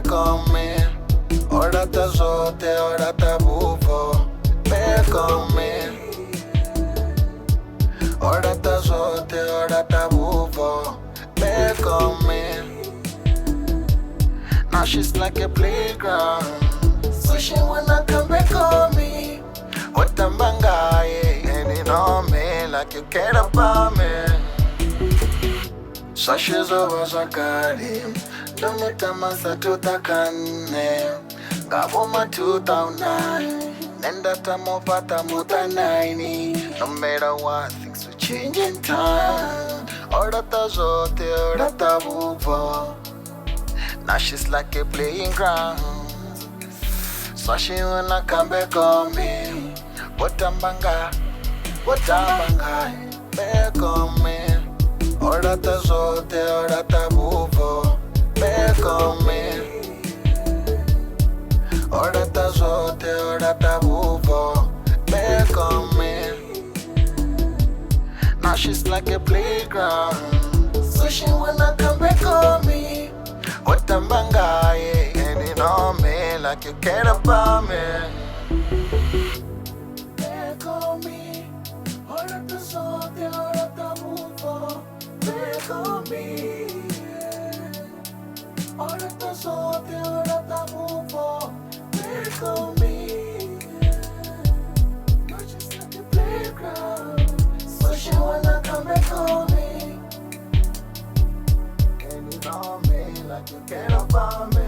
back on me. Ora ta zote, ora ta buvo, back on me. Ora ta zote, ora ta buvo, back on me. Now she's like a playground, so she wanna come back on me. What the bangaye, and you know me like you care about me. So she's over Zakari, don't let the master to the cane. Gavoma 2009, nenda tamopata muta 90. No matter what, things will change in time. Ora ta zote, ora ta buvo. Now she's like a playing ground, so she wanna come back on me. What a banga, back on me. Ora ta zote, ora ta buvo, back on me. Ora ta zote, ora ta buvo, back on me. Now she's like a playground, so she wanna come back on me. What a bangaye, and you know me like you care about me. Back on me, ora ta zote, ora ta buvo, back on me. Ora ta zote, ora ta buvo, back on me. Not just like a playground, so she wanna come back on me. And you know me like you care about me.